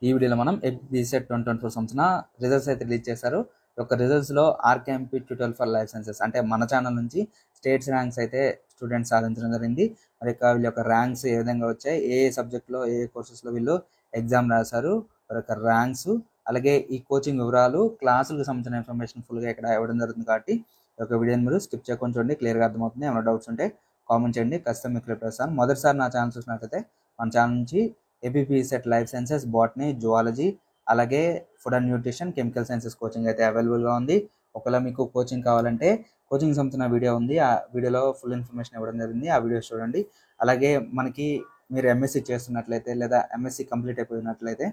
ఈ వీడియోలో మనం బీసెట్ 2024 సంవత్సరం రిజల్ట్స్ అయితే రిలీజ్ చేశారు. ఒక రిజల్ట్స్లో RKMP tutorial for life sciences అంటే మన ఛానల్ నుంచి స్టేట్స్ ర్యాంక్స్ అయితే స్టూడెంట్స్ సాధించడం జరిగింది. మరి వీళ్ళ యొక్క ర్యాంక్స్ ఏ విధంగా వచ్చాయి, ఏ సబ్జెక్ట్లో ఏ కోర్సెస్లో వీళ్ళు ఎగ్జామ్ రాశారు, వారి యొక్క ర్యాంక్స్, అలాగే ఈ కోచింగ్ వివరాలు, క్లాసులకు సంబంధించిన ఇన్ఫర్మేషన్ ఫుల్గా ఇక్కడ ఇవ్వడం జరుగుతుంది. కాబట్టి ఈ యొక్క వీడియోని మీరు స్కిప్ చేయకుండా చూడండి, క్లియర్గా అర్థమవుతుంది. ఏమైనా డౌట్స్ ఉంటే కామెంట్ చేయండి, ఖచ్చితంగా మీకు రిప్లై ఇస్తాను. మొదటిసారి నా ఛానల్ చూసినట్లయితే మన ఛానల్ నుంచి ఏపీపీసెట్ లైఫ్ సైన్సెస్, బాటనీ, జువాలజీ, అలాగే food and nutrition, chemical sciences coaching అయితే అవైలబుల్గా ఉంది. ఒకవేళ మీకు కోచింగ్ కావాలంటే కోచింగ్ సంబంధించిన వీడియో ఉంది, ఆ వీడియోలో ఫుల్ ఇన్ఫర్మేషన్ ఇవ్వడం జరిగింది, ఆ వీడియోస్ చూడండి. అలాగే మనకి మీరు ఎంఎస్సి చేస్తున్నట్లయితే లేదా ఎంఎస్సి కంప్లీట్ అయిపోయినట్లయితే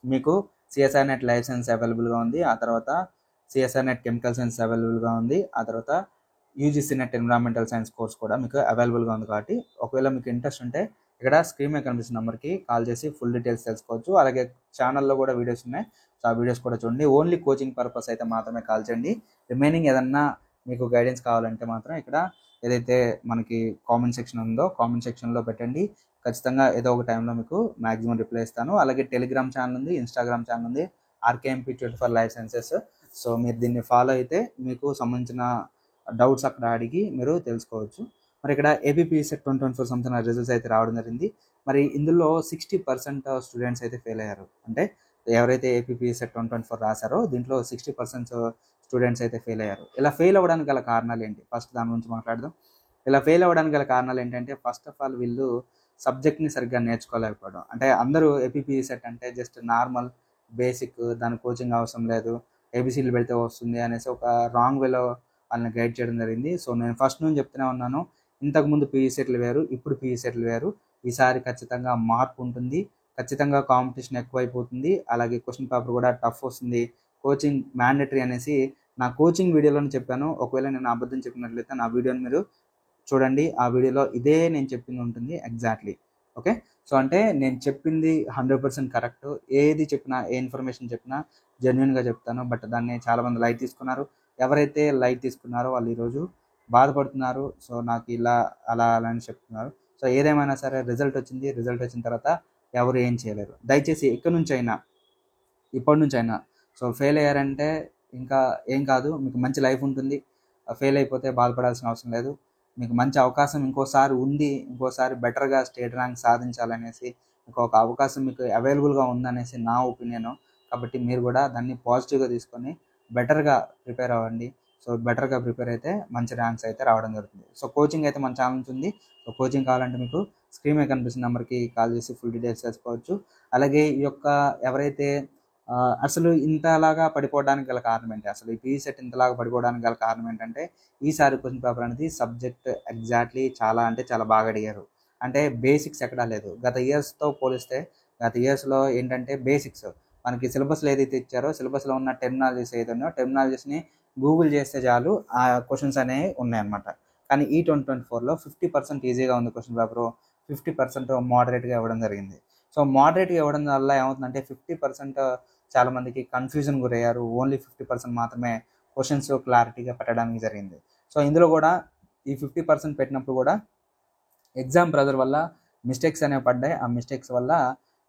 మీకు సిఎస్ఆర్ నెట్ లైఫ్ సైన్స్ అవైలబుల్గా ఉంది, ఆ తర్వాత సిఎస్ఆర్ నెట్ కెమికల్ సైన్స్ అవైలబుల్గా ఉంది, ఆ తర్వాత UGC net environmental science course కూడా మీకు అవైలబుల్గా ఉంది. కాబట్టి ఒకవేళ మీకు ఇంట్రెస్ట్ ఉంటే ఇక్కడ స్క్రీన్ మీద కనిపిస్తున్న నెంబర్కి కాల్ చేసి ఫుల్ డీటెయిల్స్ తెలుసుకోవచ్చు. అలాగే ఛానల్లో కూడా వీడియోస్ ఉన్నాయి, సో ఆ వీడియోస్ కూడా చూడండి. ఓన్లీ కోచింగ్ పర్పస్ అయితే మాత్రమే కాల్ చేయండి. రిమైనింగ్ ఏదన్నా మీకు గైడెన్స్ కావాలంటే మాత్రం ఇక్కడ ఏదైతే మనకి కామెంట్ సెక్షన్ ఉందో కామెంట్ సెక్షన్లో పెట్టండి. ఖచ్చితంగా ఏదో ఒక టైంలో మీకు మ్యాక్సిమం రిప్లై ఇస్తాను. అలాగే టెలిగ్రామ్ ఛానల్ ఉంది, ఇన్స్టాగ్రామ్ ఛానల్ ఉంది, RKMP tutorial for life sciences. So మీరు దీన్ని ఫాలో అయితే మీకు సంబంధించిన డౌట్స్ అక్కడ అడిగి మీరు తెలుసుకోవచ్చు. మరి ఇక్కడ ఏపీపీసెట్ 2024 సంబంధించిన రిజల్ట్స్ అయితే రావడం జరిగింది. మరి ఇందులో 60% స్టూడెంట్స్ అయితే ఫెయిల్ అయ్యారు. అంటే ఎవరైతే ఏపీపీసెట్ 2024 రాశారో దీంట్లో 60% స్టూడెంట్స్ అయితే ఫెయిల్ అయ్యారు. ఇలా ఫెయిల్ అవ్వడానికి గల కారణాలు ఏంటి, ఫస్ట్ దాని గురించి మాట్లాడదాం. ఇలా ఫెయిల్ అవ్వడానికి గల కారణాలు ఏంటంటే ఫస్ట్ ఆఫ్ ఆల్ వీళ్ళు సబ్జెక్ట్ని సరిగ్గా నేర్చుకోలేకపోవడం. అంటే అందరూ ఏపీపీసెట్ అంటే జస్ట్ నార్మల్ బేసిక్, దాని కోచింగ్ అవసరం లేదు, ఏబిసిలు పెడితే వస్తుంది అనేసి ఒక రాంగ్ వేలో వాళ్ళని గైడ్ చేయడం జరిగింది. సో నేను ఫస్ట్ నుంచి చెప్తూనే ఉన్నాను, ఇంతకుముందు పీఈసెట్లు వేరు, ఇప్పుడు పీఈసెట్లు వేరు. ఈసారి ఖచ్చితంగా మార్పు ఉంటుంది, ఖచ్చితంగా కాంపిటీషన్ ఎక్కువైపోతుంది, అలాగే క్వశ్చన్ పేపర్ కూడా టఫ్ వస్తుంది, కోచింగ్ మ్యాండేటరీ అనేసి నా కోచింగ్ వీడియోలోనే చెప్పాను. ఒకవేళ నేను అబద్ధం చెప్పినట్లయితే నా వీడియోని మీరు చూడండి, ఆ వీడియోలో ఇదే నేను చెప్పింది ఉంటుంది ఎగ్జాక్ట్లీ. ఓకే, సో అంటే నేను చెప్పింది 100% కరెక్ట్. ఏది చెప్పినా, ఏ ఇన్ఫర్మేషన్ చెప్పినా జెన్యున్గా చెప్తాను. బట్ దాన్ని చాలామంది లైట్ తీసుకున్నారు. ఎవరైతే లైట్ తీసుకున్నారో వాళ్ళు ఈరోజు బాధపడుతున్నారు. సో నాకు ఇలా అలా అలా అని చెప్తున్నారు. సో ఏదేమైనా సరే రిజల్ట్ వచ్చింది, రిజల్ట్ వచ్చిన తర్వాత ఎవరు ఏం చేయలేరు. దయచేసి ఇప్పటి నుంచి అయినా సో ఫెయిల్ అయ్యారంటే ఇంకా ఏం కాదు, మీకు మంచి లైఫ్ ఉంటుంది. ఫెయిల్ అయిపోతే బాధపడాల్సిన అవసరం లేదు. మీకు మంచి అవకాశం ఇంకోసారి ఉంది, ఇంకోసారి బెటర్గా స్టేట్ ర్యాంక్ సాధించాలనేసి ఇంకొక అవకాశం మీకు అవైలబుల్గా ఉందనేసి నా ఒపీనియన్. కాబట్టి మీరు కూడా దాన్ని పాజిటివ్గా తీసుకొని బెటర్గా ప్రిపేర్ అవ్వండి. సో బెటర్గా ప్రిపేర్ అయితే మంచి ర్యాంక్స్ అయితే రావడం జరుగుతుంది. సో కోచింగ్ అయితే మన ఛానల్ నుంచి ఉంది. సో కోచింగ్ కావాలంటే మీకు స్క్రీన్ మీద కనిపిస్తున్న నెంబర్కి కాల్ చేసి ఫుల్ డీటెయిల్స్ తెలుసుకోవచ్చు. అలాగే ఈ యొక్క ఎవరైతే అసలు ఇంతలాగా పడిపోవడానికి గల కారణం ఏంటి, అసలు ఈ పీఈసెట్ ఇంతలాగా పడిపోవడానికి గల కారణం ఏంటంటే ఈసారి క్వశ్చన్ పేపర్ అనేది సబ్జెక్ట్ ఎగ్జాక్ట్లీ చాలా అంటే చాలా బాగా అడిగారు. అంటే బేసిక్స్ ఎక్కడా లేదు. గత ఇయర్స్తో పోలిస్తే గత ఇయర్స్లో ఏంటంటే బేసిక్స్ మనకి సిలబస్లో ఏదైతే ఇచ్చారో సిలబస్లో ఉన్న టెర్మినాలజీస్ ఏదైతే ఉన్నాయో టెర్మినాలజీస్ని గూగుల్ చేస్తే చాలు ఆ క్వశ్చన్స్ అనేవి ఉన్నాయన్నమాట. కానీ ఈ 2024లో 50% ఈజీగా ఉంది క్వశ్చన్ పేపరు, 50% మోడరేట్గా ఇవ్వడం జరిగింది. సో మోడరేట్గా ఇవ్వడం వల్ల ఏమవుతుందంటే 50% చాలామందికి కన్ఫ్యూజన్ గురయ్యారు. ఓన్లీ 50% మాత్రమే క్వశ్చన్స్ క్లారిటీగా పెట్టడానికి జరిగింది. సో ఇందులో కూడా ఈ 50% పెట్టినప్పుడు కూడా ఎగ్జామ్ ప్రెజర్ వల్ల మిస్టేక్స్ అనేవి పడ్డాయి. ఆ మిస్టేక్స్ వల్ల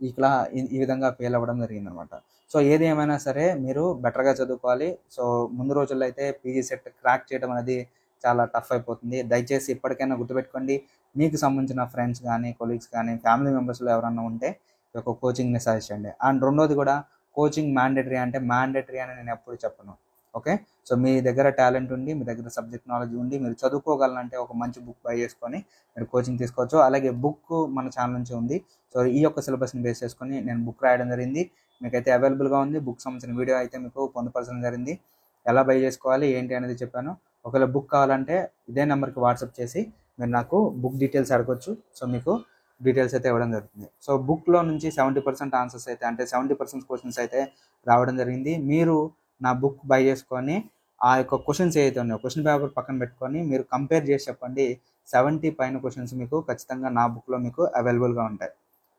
ఈ విధంగా ఫెయిల్ అవ్వడం జరిగిందనమాట. సో ఏది ఏమైనా సరే మీరు బెటర్గా చదువుకోవాలి. సో ముందు రోజుల్లో అయితే పీజీ సెట్ క్రాక్ చేయడం అనేది చాలా టఫ్ అయిపోతుంది. దయచేసి ఇప్పటికైనా గుర్తుపెట్టుకోండి, మీకు సంబంధించిన ఫ్రెండ్స్ కానీ, కొలీగ్స్ కానీ, ఫ్యామిలీ మెంబర్స్లో ఎవరన్నా ఉంటే ఈ యొక్క కోచింగ్ని సజెస్ట్ చేయండి. అండ్ రెండోది కూడా కోచింగ్ మ్యాండేటరీ అంటే మ్యాండేటరీ అని నేను ఎప్పుడు చెప్పను. ఓకే, సో మీ దగ్గర టాలెంట్ ఉండి, మీ దగ్గర సబ్జెక్ట్ నాలెడ్జ్ ఉండి, మీరు చదువుకోగలంటే ఒక మంచి బుక్ బై చేసుకొని మీరు కోచింగ్ తీసుకోవచ్చు. అలాగే బుక్ మన ఛానల్ నుంచి ఉంది. సో ఈ యొక్క సిలబస్ని బేస్ చేసుకొని నేను బుక్ రాయడం జరిగింది, మీకైతే అవైలబుల్గా ఉంది. బుక్ సంబంధించిన వీడియో అయితే మీకు పొందుపరచడం జరిగింది. ఎలా బై చేసుకోవాలి ఏంటి అనేది చెప్పాను. ఒకవేళ బుక్ కావాలంటే ఇదే నెంబర్కి వాట్సాప్ చేసి మీరు నాకు బుక్ డీటెయిల్స్ అడగొచ్చు. సో మీకు డీటెయిల్స్ అయితే ఇవ్వడం జరుగుతుంది. సో బుక్లో నుంచి 70% ఆన్సర్స్ అయితే అంటే 70% క్వశ్చన్స్ అయితే రావడం జరిగింది. మీరు నా బుక్ బై చేసుకొని ఆ యొక్క క్వశ్చన్స్ ఏదైతే ఉన్నాయో క్వశ్చన్ పేపర్ పక్కన పెట్టుకొని మీరు కంపేర్ చేసి చెప్పండి. 70 పైన క్వశ్చన్స్ మీకు ఖచ్చితంగా నా బుక్లో మీకు అవైలబుల్గా ఉంటాయి.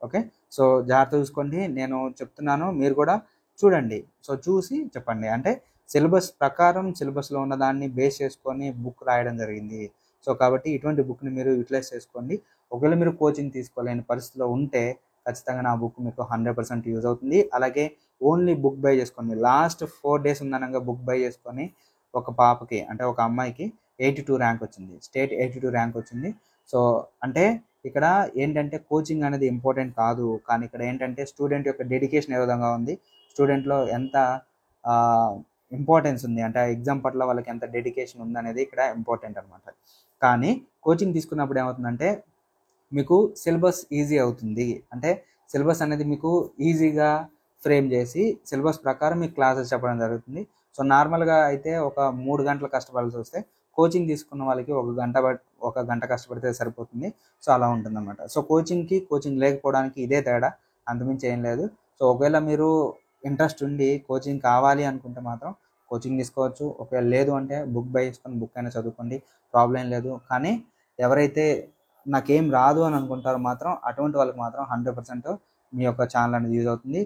ఓకే, సో జాగ్రత్త చూసుకోండి, నేను చెప్తున్నాను, మీరు కూడా చూడండి. సో చూసి చెప్పండి. అంటే సిలబస్ ప్రకారం సిలబస్లో ఉన్నదాన్ని బేస్ చేసుకొని బుక్ రాయడం జరిగింది. సో కాబట్టి ఇటువంటి బుక్ని మీరు యూటిలైజ్ చేసుకోండి. ఒకవేళ మీరు కోచింగ్ తీసుకోలేని పరిస్థితిలో ఉంటే ఖచ్చితంగా నా బుక్ మీకు 100% యూజ్ అవుతుంది. అలాగే ఓన్లీ బుక్ బై చేసుకోండి. లాస్ట్ 4 డేస్ ఉందనంగా బుక్ బై చేసుకొని ఒక పాపకి అంటే ఒక అమ్మాయికి 82 ర్యాంక్ వచ్చింది. స్టేట్ 82 ర్యాంక్ వచ్చింది. సో అంటే ఇక్కడ ఏంటంటే కోచింగ్ అనేది ఇంపార్టెంట్ కాదు. కానీ ఇక్కడ ఏంటంటే స్టూడెంట్ యొక్క డెడికేషన్ ఏ విధంగా ఉంది, స్టూడెంట్లో ఎంత ఇంపార్టెన్స్ ఉంది, అంటే ఆ ఎగ్జామ్ పట్ల వాళ్ళకి ఎంత డెడికేషన్ ఉందనేది ఇక్కడ ఇంపార్టెంట్ అనమాట. కానీ కోచింగ్ తీసుకున్నప్పుడు ఏమవుతుందంటే మీకు సిలబస్ ఈజీ అవుతుంది. అంటే సిలబస్ అనేది మీకు ఈజీగా ఫ్రేమ్ చేసి సిలబస్ ప్రకారం మీకు క్లాసెస్ చెప్పడం జరుగుతుంది. సో నార్మల్గా అయితే ఒక 3 గంటలు కష్టపడాల్సి వస్తే కోచింగ్ తీసుకున్న వాళ్ళకి ఒక గంట కష్టపడితే సరిపోతుంది. సో అలా ఉంటుందన్నమాట. సో కోచింగ్ లేకపోవడానికి ఇదే తేడా, అంతమించి ఏం లేదు. సో ఒకవేళ మీరు ఇంట్రెస్ట్ ఉండి కోచింగ్ కావాలి అనుకుంటే మాత్రం కోచింగ్ తీసుకోవచ్చు. ఒకవేళ లేదు అంటే బుక్ బై చేసుకొని బుక్ అయినా చదువుకోండి, ప్రాబ్లం లేదు. కానీ ఎవరైతే నాకేం రాదు అని అనుకుంటారో మాత్రం అటువంటి వాళ్ళకి మాత్రం 100% మీ యొక్క ఛానల్ అనేది యూజ్ అవుతుంది.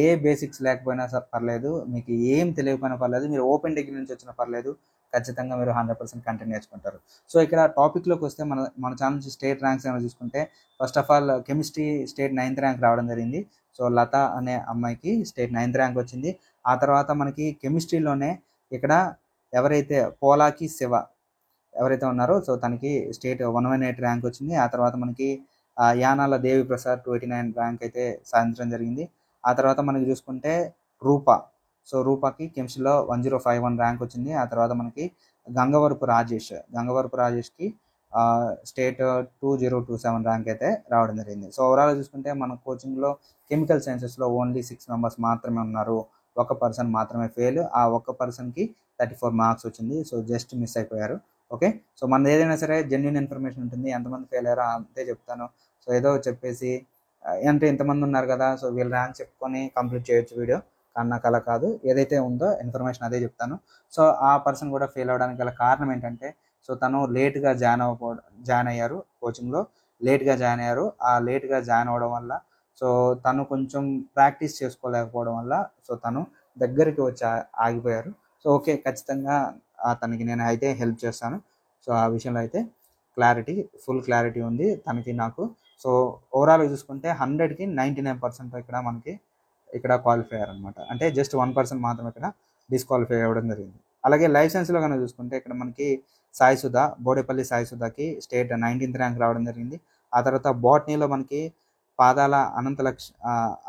ఏ బేసిక్స్ లేకపోయినా పర్లేదు, మీకు ఏం తెలియకపోయినా పర్లేదు, మీరు ఓపెన్ డిగ్రీ నుంచి వచ్చినా పర్లేదు, ఖచ్చితంగా మీరు 100% కంటెంట్ నేర్చుకుంటారు. సో ఇక్కడ టాపిక్లోకి వస్తే మన ఛానల్ నుంచి స్టేట్ ర్యాంక్స్ ఏమైనా చూసుకుంటే first of all chemistry state 9th rank రావడం జరిగింది. సో లత అనే అమ్మాయికి స్టేట్ 9th ర్యాంక్ వచ్చింది. ఆ తర్వాత మనకి కెమిస్ట్రీలోనే ఇక్కడ ఎవరైతే పోలాకి శివ ఎవరైతే ఉన్నారో సో తనకి స్టేట్ 118 ర్యాంక్ వచ్చింది. ఆ తర్వాత మనకి యానాల దేవి ప్రసాద్ 289 ర్యాంక్ అయితే సాధించడం జరిగింది. ఆ తర్వాత మనకి చూసుకుంటే రూపాకి కెమిస్ట్రీలో 1051 ర్యాంక్ వచ్చింది. ఆ తర్వాత మనకి గంగవరపు రాజేష్కి స్టేట్ 2027 ర్యాంక్ అయితే రావడం జరిగింది. సో ఓవరాల్ చూసుకుంటే మన కోచింగ్లో కెమికల్ సైన్సెస్లో ఓన్లీ 6 మెంబర్స్ మాత్రమే ఉన్నారు. ఒక పర్సన్ మాత్రమే ఫెయిల్. ఆ ఒక్క పర్సన్కి 34 మార్క్స్ వచ్చింది. సో జస్ట్ మిస్ అయిపోయారు. ఓకే, సో మనది ఏదైనా సరే జెన్యున్ ఇన్ఫర్మేషన్ ఉంటుంది. ఎంతమంది ఫెయిల్ అయ్యారో అంతే చెప్తాను. సో ఏదో చెప్పేసి అంటే ఇంతమంది ఉన్నారు కదా సో వీళ్ళ ర్యాంక్ చెప్పుకొని కంప్లీట్ చేయొచ్చు వీడియో, కానీ నాకు అలా కాదు. ఏదైతే ఉందో ఇన్ఫర్మేషన్ అదే చెప్తాను. సో ఆ పర్సన్ కూడా ఫెయిల్ అవ్వడానికి గల కారణం ఏంటంటే సో తను లేట్గా జాయిన్ అయ్యారు, కోచింగ్లో లేట్గా జాయిన్ అయ్యారు. ఆ లేట్గా జాయిన్ అవ్వడం వల్ల సో తను కొంచెం ప్రాక్టీస్ చేసుకోలేకపోవడం వల్ల సో తను దగ్గరికి వచ్చి ఆగిపోయారు. సో ఓకే, ఖచ్చితంగా తనకి నేను అయితే హెల్ప్ చేస్తాను. సో ఆ విషయంలో అయితే ఫుల్ క్లారిటీ ఉంది తనకి నాకు. సో ఓవరాల్గా చూసుకుంటే 100కి 99% ఇక్కడ క్వాలిఫై అయ్యారు అనమాట. అంటే జస్ట్ 1% మాత్రం ఇక్కడ డిస్క్వాలిఫై అవ్వడం జరిగింది. అలాగే లైసెన్స్లో కనుక చూసుకుంటే ఇక్కడ మనకి Bodepalli Sai సుధాకి state 19th rank రావడం జరిగింది. ఆ తర్వాత బాటనీలో మనకి పాదాల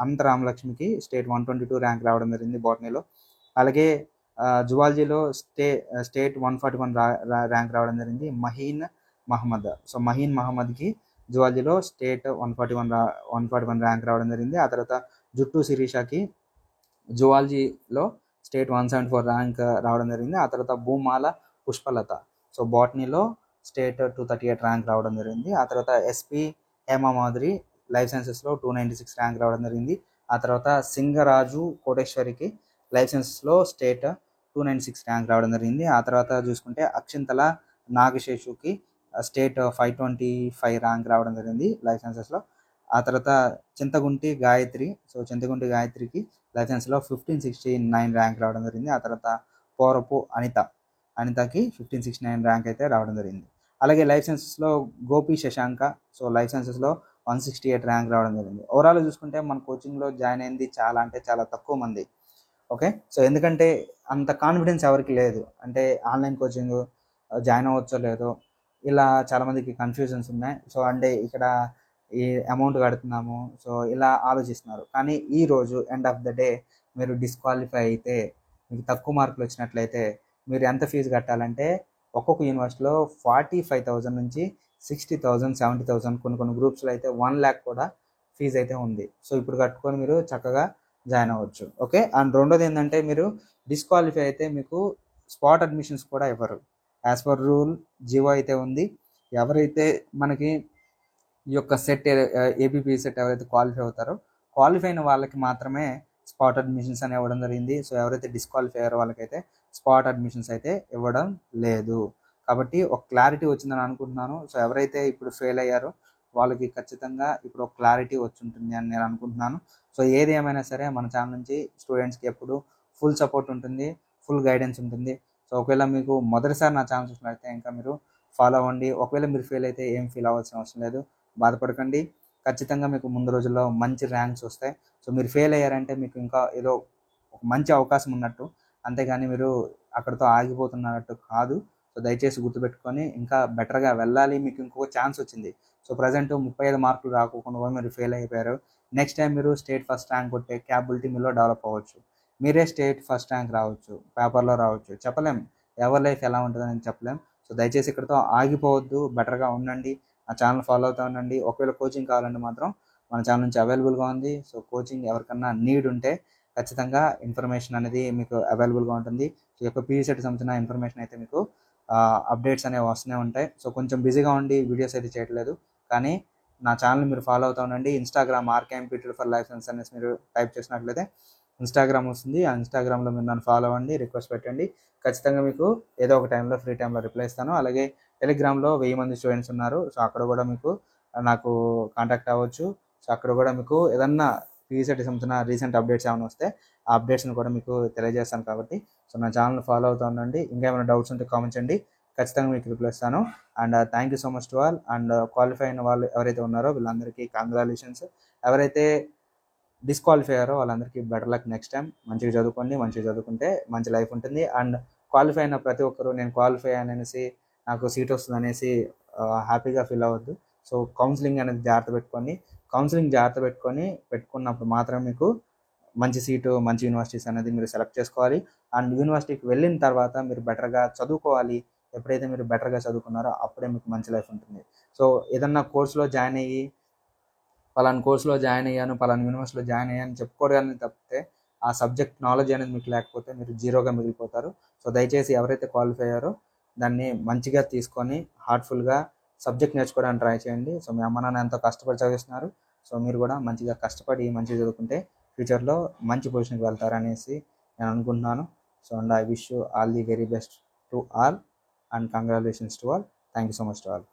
అనంతరామలక్ష్మికి స్టేట్ 122 ర్యాంక్ రావడం జరిగింది బాటనీలో. అలాగే జువాలజీలో స్టేట్ 141 ర్యాంక్ రావడం జరిగింది మహీన్ మహమ్మద్కి జువాలజీలో స్టేట్ 141 ర్యాంక్ రావడం జరిగింది. ఆ తర్వాత జుట్టు శిరీషకి జువాలజీలో స్టేట్ 174 ర్యాంక్ రావడం జరిగింది. ఆ తర్వాత భూమాల పుష్పలత సో బాటనీలో స్టేట్ 238 ర్యాంక్ రావడం జరిగింది. ఆ తర్వాత ఎస్పి హేమామాధురి లైఫ్ సైన్సెస్లో 296 ర్యాంక్ రావడం జరిగింది. ఆ తర్వాత సింగరాజు కోటేశ్వరికి లైఫ్ సైన్సెస్లో స్టేట్ 296 ర్యాంక్ రావడం జరిగింది. ఆ తర్వాత చూసుకుంటే అక్షింతల నాగశేషుకి స్టేట్ 525 ర్యాంక్ రావడం జరిగింది లైఫ్ సైన్సెస్లో. ఆ తర్వాత చింతగుంటి గాయత్రికి లైఫ్ సైన్స్లో 1569 ర్యాంక్ రావడం జరిగింది. ఆ తర్వాత పోరపు అనితకి 1569 ర్యాంక్ అయితే రావడం జరిగింది. అలాగే లైఫ్ సైన్సెస్లో గోపి శశాంక సో లైఫ్ సైన్సెస్లో 168 ర్యాంక్ రావడం జరిగింది. ఓవరాల్ చూసుకుంటే మన కోచింగ్లో జాయిన్ అయింది చాలా అంటే చాలా తక్కువ మంది. ఓకే, సో ఎందుకంటే అంత కాన్ఫిడెన్స్ ఎవరికి లేదు. అంటే ఆన్లైన్ కోచింగ్ జాయిన్ అవ్వచ్చో లేదో ఇలా చాలామందికి కన్ఫ్యూజన్స్ ఉన్నాయి. సో అంటే ఇక్కడ ఈ అమౌంట్ కడుతున్నాము సో ఇలా ఆలోచిస్తున్నారు. కానీ ఈరోజు ఎండ్ ఆఫ్ ద డే మీరు డిస్క్వాలిఫై అయితే మీకు తక్కువ మార్కులు వచ్చినట్లయితే మీరు ఎంత ఫీజు కట్టాలంటే ఒక్కొక్క యూనివర్సిటీలో 45,000 నుంచి 60,000 70,000 కొన్ని గ్రూప్స్లో అయితే 1 lakh కూడా ఫీజు అయితే ఉంది. సో ఇప్పుడు కట్టుకొని మీరు చక్కగా జాయిన్ అవ్వచ్చు. ఓకే, అండ్ రెండోది ఏంటంటే మీరు డిస్క్వాలిఫై అయితే మీకు స్పాట్ అడ్మిషన్స్ కూడా ఇవ్వరు. యాజ్ పర్ రూల్ జీవో అయితే ఉంది. ఎవరైతే మనకి ఈ యొక్క ఏబీపీ సెట్ ఎవరైతే క్వాలిఫై అవుతారో క్వాలిఫై అయిన వాళ్ళకి మాత్రమే స్పాట్ అడ్మిషన్స్ అని ఇవ్వడం జరిగింది. సో ఎవరైతే డిస్క్వాలిఫై అయ్యారో వాళ్ళకైతే స్పాట్ అడ్మిషన్స్ అయితే ఇవ్వడం లేదు. కాబట్టి ఒక క్లారిటీ వచ్చిందని అనుకుంటున్నాను. సో ఎవరైతే ఇప్పుడు ఫెయిల్ అయ్యారో వాళ్ళకి ఖచ్చితంగా ఇప్పుడు ఒక క్లారిటీ వచ్చి ఉంటుంది అని నేను అనుకుంటున్నాను. సో ఏది ఏమైనా సరే మన ఛానల్ నుంచి స్టూడెంట్స్కి ఎప్పుడు ఫుల్ సపోర్ట్ ఉంటుంది, ఫుల్ గైడెన్స్ ఉంటుంది. సో ఒకవేళ మీకు మొదటిసారి నా ఛానల్ చూసినట్లయితే ఇంకా మీరు ఫాలో అవ్వండి. ఒకవేళ మీరు ఫెయిల్ అయితే ఏం ఫీల్ అవ్వాల్సిన అవసరం లేదు, బాధపడకండి. ఖచ్చితంగా మీకు ముందు రోజుల్లో మంచి ర్యాంక్స్ వస్తాయి. సో మీరు ఫెయిల్ అయ్యారంటే మీకు ఇంకా ఏదో ఒక మంచి అవకాశం ఉన్నట్టు, అంతేగాని మీరు అక్కడితో ఆగిపోతున్నట్టు కాదు. సో దయచేసి గుర్తుపెట్టుకొని ఇంకా బెటర్గా వెళ్ళాలి. మీకు ఇంకొక ఛాన్స్ వచ్చింది. సో ప్రజెంట్ 35 మార్కులు రాకోకుండా కూడా మీరు ఫెయిల్ అయిపోయారు. నెక్స్ట్ టైం మీరు స్టేట్ ఫస్ట్ ర్యాంక్ కొట్టే క్యాపబిలిటీ మీలో డెవలప్ అవ్వచ్చు. మీరే స్టేట్ ఫస్ట్ ర్యాంక్ రావచ్చు, పేపర్లో రావచ్చు, చెప్పలేం. ఎవరి లైఫ్ ఎలా ఉంటుందని చెప్పలేం. సో దయచేసి ఇక్కడితో ఆగిపోవద్దు, బెటర్గా ఉండండి. ఆ ఛానల్ ఫాలో అవుతూ ఉండండి. ఒకవేళ కోచింగ్ కావాలంటే మాత్రం మన ఛానల్ నుంచి అవైలబుల్గా ఉంది. సో కోచింగ్ ఎవరికన్నా నీడ్ ఉంటే ఖచ్చితంగా ఇన్ఫర్మేషన్ అనేది మీకు అవైలబుల్గా ఉంటుంది. సో ఈ యొక్క పీజీసెట్ సంబంధించిన ఇన్ఫర్మేషన్ అయితే మీకు అప్డేట్స్ అనేవి వస్తూనే ఉంటాయి. సో కొంచెం బిజీగా ఉండి వీడియోస్ అయితే చేయట్లేదు, కానీ నా ఛానల్ మీరు ఫాలో అవుతూ ఉండండి. Instagram RKMP tutor for life అనేసి మీరు టైప్ చేసినట్లయితే ఇన్స్టాగ్రామ్ వస్తుంది. ఆ ఇన్స్టాగ్రామ్లో మీరు నన్ను ఫాలో అవ్వండి, రిక్వెస్ట్ పెట్టండి. ఖచ్చితంగా మీకు ఏదో ఒక టైంలో ఫ్రీ టైంలో రిప్లై ఇస్తాను. అలాగే టెలిగ్రామ్లో 1000 మంది స్టూడెంట్స్ ఉన్నారు. సో అక్కడ కూడా మీకు నాకు కాంటాక్ట్ అవ్వచ్చు. సో అక్కడ కూడా మీకు ఏదన్నా పీజీసెట్ సంబంధించిన రీసెంట్ అప్డేట్స్ ఏమైనా వస్తే ఆ అప్డేట్స్ని కూడా మీకు తెలియజేస్తాను. కాబట్టి సో నా ఛానల్ ఫాలో అవుతూ ఉండండి. ఇంకా ఏమైనా డౌట్స్ ఉంటే కామెంట్ చేయండి, ఖచ్చితంగా మీకు రిప్లై ఇస్తాను. And thank you so much to all. And qualify అయిన వాళ్ళు ఎవరైతే ఉన్నారో వీళ్ళందరికీ కంగ్రాచులేషన్స్. ఎవరైతే డిస్క్వాలిఫై అయ్యారో వాళ్ళందరికీ బెటర్ లక్ నెక్స్ట్ టైం. మంచిగా చదువుకోండి, మంచిగా చదువుకుంటే మంచి లైఫ్ ఉంటుంది. అండ్ క్వాలిఫై అయిన ప్రతి ఒక్కరు నేను క్వాలిఫై అనేసి నాకు సీట్ వస్తుంది అనేసి హ్యాపీగా ఫీల్ అవ్వద్దు. సో కౌన్సిలింగ్ అనేది జాగ్రత్త పెట్టుకొని, పెట్టుకున్నప్పుడు మాత్రం మీకు మంచి సీటు, మంచి యూనివర్సిటీస్ అనేది మీరు సెలెక్ట్ చేసుకోవాలి. అండ్ యూనివర్సిటీకి వెళ్ళిన తర్వాత మీరు బెటర్గా చదువుకోవాలి. ఎప్పుడైతే మీరు బెటర్గా చదువుకున్నారో అప్పుడే మీకు మంచి లైఫ్ ఉంటుంది. సో ఏదన్నా కోర్సులో జాయిన్ అయ్యి పలానా కోర్సులో జాయిన్ అయ్యాను, పలానా యూనివర్సిటీలో జాయిన్ అయ్యాను చెప్పుకోవడానికి తప్పితే ఆ సబ్జెక్ట్ నాలెడ్జ్ అనేది మీకు లేకపోతే మీరు జీరోగా మిగిలిపోతారు. సో దయచేసి ఎవరైతే క్వాలిఫై అయ్యారో దాన్ని మంచిగా తీసుకొని హార్ట్ఫుల్గా సబ్జెక్ట్ నేర్చుకోవడానికి ట్రై చేయండి. సో మీ అమ్మ నాన్న ఎంతో కష్టపడి చదివిస్తున్నారు. సో మీరు కూడా మంచిగా కష్టపడి మంచిగా చదువుకుంటే ఫ్యూచర్లో మంచి పొజిషన్కి వెళ్తారనేసి నేను అనుకుంటున్నాను. So and I wish you all the very best to all and congratulations to all. Thank you so much to all.